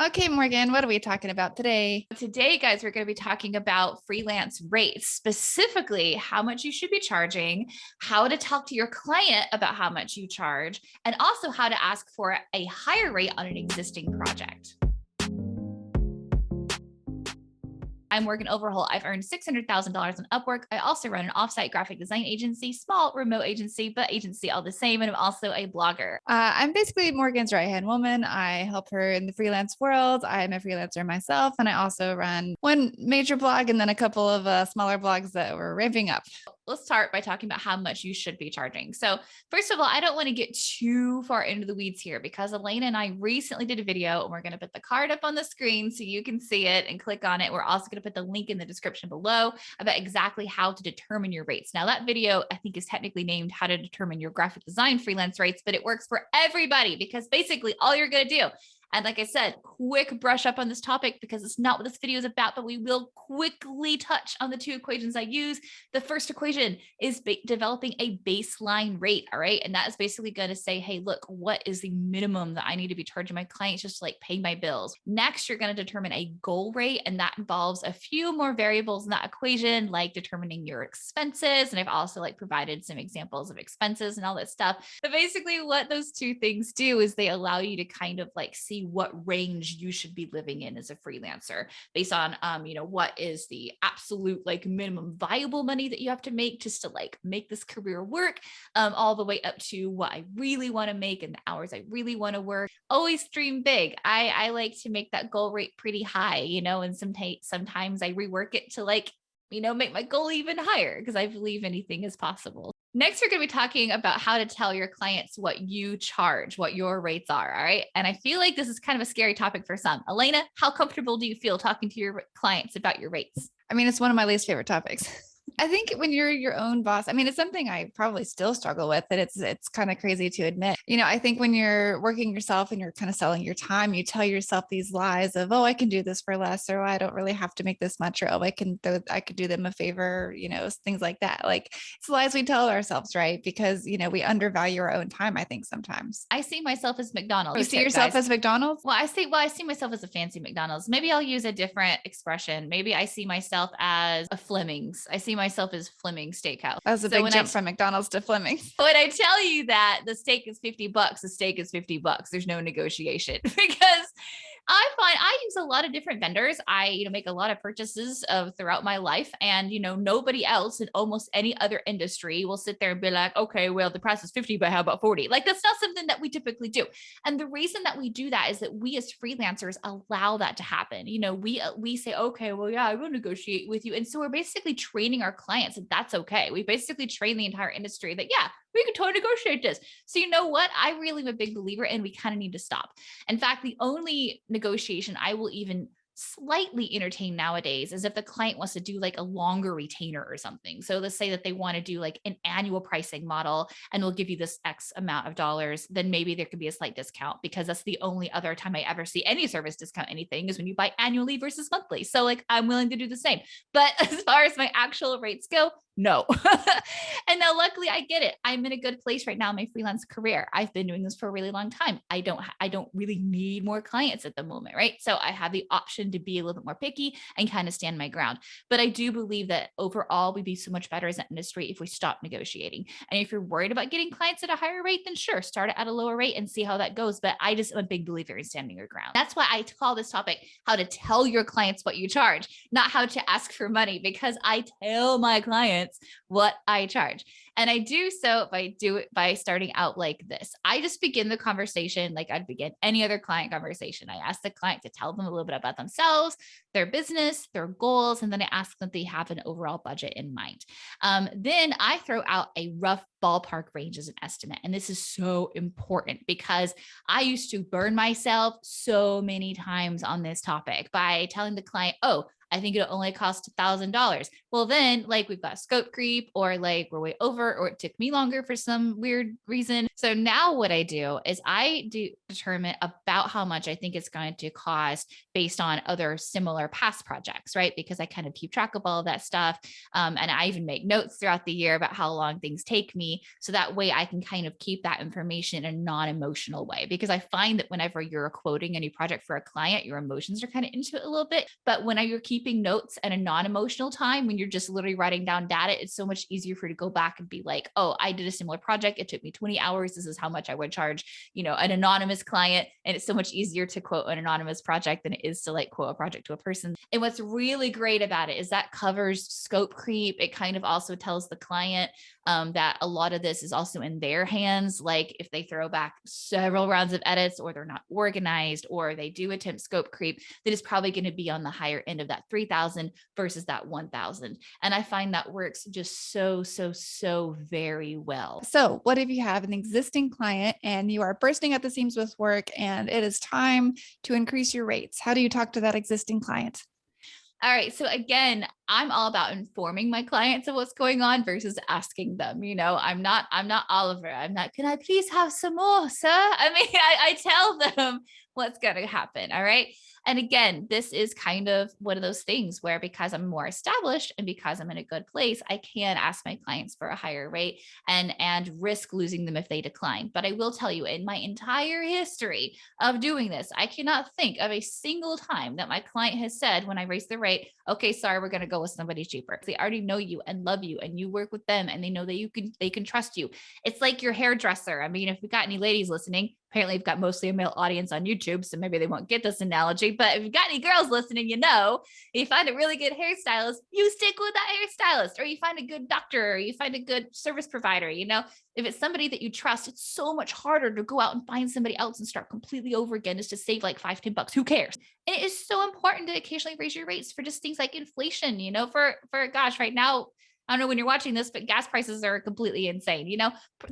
Okay, Morgan, what are we talking about today? Today, guys, we're going to be talking about freelance rates, specifically how much you should be charging, how to talk to your client about how much you charge, and also how to ask for a higher rate on an existing project. I'm Morgan Overholt. I've earned $600,000 on Upwork. I also run an offsite graphic design agency, small remote agency, but agency all the same. And I'm also a blogger. I'm basically Morgan's right-hand woman. I help her in the freelance world. I'm a freelancer myself. And I also run one major blog and then a couple of smaller blogs that we're ramping up. Let's start by talking about how much you should be charging. So first of all, I don't want to get too far into the weeds here because Elena and I recently did a video and we're going to put the card up on the screen so you can see it and click on it. We're also going to put the link in the description below about exactly how to determine your rates. Now that video, I think, is technically named how to determine your graphic design freelance rates, but it works for everybody because basically all you're going to do, and like I said, quick brush up on this topic because it's not what this video is about, but we will quickly touch on the two equations I use. The first equation is developing a baseline rate. All right. And that is basically going to say, hey, look, what is the minimum that I need to be charging my clients just to like pay my bills? Next, you're going to determine a goal rate. And that involves a few more variables in that equation, like determining your expenses. And I've also like provided some examples of expenses and all that stuff. But basically what those two things do is they allow you to kind of like see what range you should be living in as a freelancer based on, what is the absolute like minimum viable money that you have to make just to like make this career work, all the way up to what I really want to make and the hours I really want to work. Always dream big. I like to make that goal rate pretty high, and sometimes I rework it to like, make my goal even higher because I believe anything is possible. Next, we're going to be talking about how to tell your clients what you charge, what your rates are. All right. And I feel like this is kind of a scary topic for some. Elena, how comfortable do you feel talking to your clients about your rates? I mean, it's one of my least favorite topics. I think when you're your own boss, I mean, it's something I probably still struggle with, and it's kind of crazy to admit. I think when you're working yourself and you're kind of selling your time, you tell yourself these lies of, oh, I can do this for less, or oh, I don't really have to make this much, or oh, I could do them a favor, things like that. Like it's lies we tell ourselves, right? Because we undervalue our own time, I think sometimes. I see myself as McDonald's. You see yourself as McDonald's? Well, I see myself as a fancy McDonald's. Maybe I'll use a different expression. Maybe I see myself as a Fleming's. I see myself as Fleming Steakhouse. That was a big jump from McDonald's to Fleming's. When I tell you that the steak is $50, the steak is $50. There's no negotiation because I find I use a lot of different vendors. I, make a lot of purchases of throughout my life, and nobody else in almost any other industry will sit there and be like, okay, well, the price is 50, but how about 40? Like that's not something that we typically do. And the reason that we do that is that we as freelancers allow that to happen. We say, okay, well, yeah, I will negotiate with you. And so we're basically training our clients that that's okay. We basically train the entire industry that, yeah, we can totally negotiate this. So you know what? I really am a big believer and we kind of need to stop. In fact, the only negotiation I will even slightly entertain nowadays is if the client wants to do like a longer retainer or something. So let's say that they want to do like an annual pricing model and we'll give you this X amount of dollars, then maybe there could be a slight discount because that's the only other time I ever see any service discount anything is when you buy annually versus monthly. So like I'm willing to do the same. But as far as my actual rates go, no. And now luckily I get it. I'm in a good place right now in my freelance career. I've been doing this for a really long time. I don't really need more clients at the moment, right? So I have the option to be a little bit more picky and kind of stand my ground. But I do believe that overall we'd be so much better as an industry if we stop negotiating. And if you're worried about getting clients at a higher rate, then sure, start it at a lower rate and see how that goes. But I just am a big believer in standing your ground. That's why I call this topic how to tell your clients what you charge, not how to ask for money, because I tell my clients what I charge. And I do so by starting out like this. I just begin the conversation like I'd begin any other client conversation. I ask the client to tell them a little bit about themselves, their business, their goals, and then I ask them if they have an overall budget in mind. Then I throw out a rough ballpark range as an estimate. And this is so important because I used to burn myself so many times on this topic by telling the client, oh, I think it'll only cost $1,000. Well, then like we've got scope creep, or like we're way over, or it took me longer for some weird reason. So now what I do is I do determine about how much I think it's going to cost based on other similar past projects, right? Because I kind of keep track of all of that stuff. And I even make notes throughout the year about how long things take me. So that way I can kind of keep that information in a non-emotional way, because I find that whenever you're quoting a new project for a client, your emotions are kind of into it a little bit. But when you're keeping notes at a non-emotional time, when you're just literally writing down data, it's so much easier for you to go back and be like, oh, I did a similar project. It took me 20 hours. This is how much I would charge, an anonymous client. And it's so much easier to quote an anonymous project than it is to like quote a project to a person. And what's really great about it is that covers scope creep. It kind of also tells the client that a lot of this is also in their hands. Like if they throw back several rounds of edits, or they're not organized, or they do attempt scope creep, that is probably going to be on the higher end of that 3,000 versus that 1,000. And I find that works just so very well. So what if you have an existing client and you are bursting at the seams with work and it is time to increase your rates? How do you talk to that existing client? All right. So again, I'm all about informing my clients of what's going on versus asking them. I'm not Oliver. I'm not, can I please have some more, sir? I mean, I tell them what's going to happen. All right. And again, this is kind of one of those things where, because I'm more established and because I'm in a good place, I can ask my clients for a higher rate and risk losing them if they decline. But I will tell you, in my entire history of doing this, I cannot think of a single time that my client has said, when I raise the rate, okay, sorry, we're going to go with somebody cheaper. They already know you and love you, and you work with them, and they know that they can trust you. It's like your hairdresser. I mean, if we got any ladies listening, apparently we've got mostly a male audience on YouTube, so maybe they won't get this analogy, but if you've got any girls listening, you find a really good hairstylist, you stick with that hairstylist, or you find a good doctor, or you find a good service provider. If it's somebody that you trust, it's so much harder to go out and find somebody else and start completely over again just to save like $5-10. Who cares? And it is so important to occasionally raise your rates for just things like inflation, for gosh, right now, I don't know when you're watching this, but gas prices are completely insane.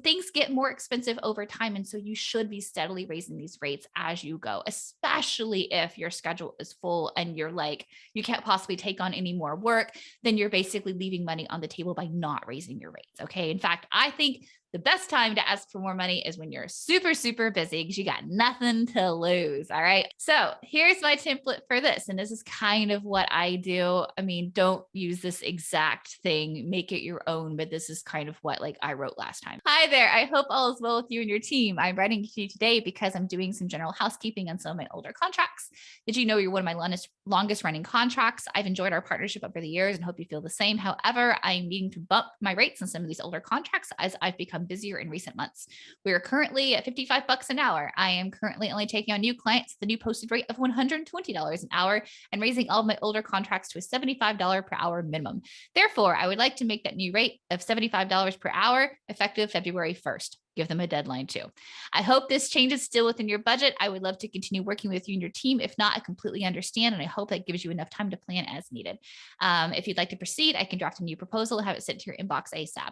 Things get more expensive over time. And so you should be steadily raising these rates as you go, especially if your schedule is full and you're like, you can't possibly take on any more work. Then you're basically leaving money on the table by not raising your rates. Okay. In fact, I think the best time to ask for more money is when you're super, super busy, because you got nothing to lose. All right. So here's my template for this. And this is kind of what I do. I mean, don't use this exact thing, make it your own, but this is kind of what I wrote last time. Hi there. I hope all is well with you and your team. I'm writing to you today because I'm doing some general housekeeping on some of my older contracts. Did you know you're one of my longest running contracts? I've enjoyed our partnership over the years and hope you feel the same. However, I'm needing to bump my rates on some of these older contracts as I've become busier in recent months. We are currently at $55 an hour. I am currently only taking on new clients at the new posted rate of $120 an hour and raising all of my older contracts to a $75 per hour minimum. Therefore, I would like to make that new rate of $75 per hour effective February 1st. Give them a deadline too. I hope this change is still within your budget. I would love to continue working with you and your team. If not, I completely understand. And I hope that gives you enough time to plan as needed. If you'd like to proceed, I can draft a new proposal and have it sent to your inbox ASAP.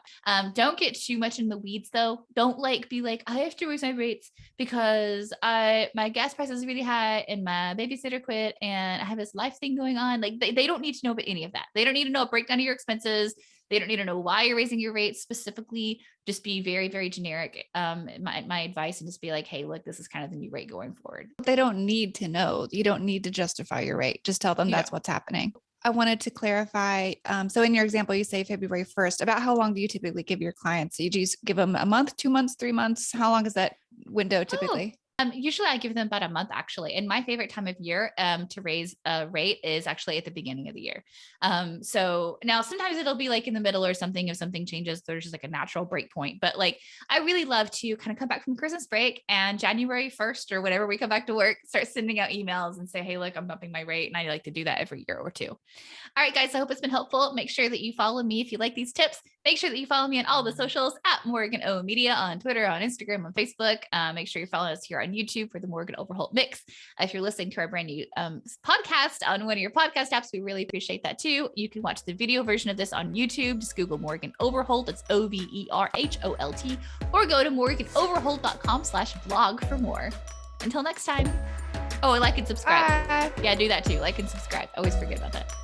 Don't get too much in the weeds though. Don't be like, I have to raise my rates because my gas price is really high and my babysitter quit and I have this life thing going on. They don't need to know about any of that. They don't need to know a breakdown of your expenses. They don't need to know why you're raising your rates specifically. Just be very, very generic. My advice, and just be like, hey, look, this is kind of the new rate going forward. They don't need to know. You don't need to justify your rate. Just tell them that's what's happening. I wanted to clarify. So in your example, you say February 1st. About how long do you typically give your clients? You just give them a month, 2 months, 3 months? How long is that window typically? Usually I give them about a month actually. And my favorite time of year to raise a rate is actually at the beginning of the year. So now sometimes it'll be in the middle or something. If something changes, there's just a natural break point. But I really love to kind of come back from Christmas break and January 1st or whenever we come back to work, start sending out emails and say, hey, look, I'm bumping my rate. And I like to do that every year or two. All right, guys, I hope it's been helpful. Make sure that you follow me if you like these tips. Make sure that you follow me on all the socials at Morgan O Media on Twitter, on Instagram, on Facebook. Make sure you follow us here on YouTube for the Morgan Overholt Mix. If you're listening to our brand new podcast on one of your podcast apps, we really appreciate that too. You can watch the video version of this on YouTube. Just Google Morgan Overholt. It's OVERHOLT, or go to morganoverholt.com/blog for more. Until next time. Oh, and like and subscribe. Bye. Yeah, do that too. Like and subscribe. Always forget about that.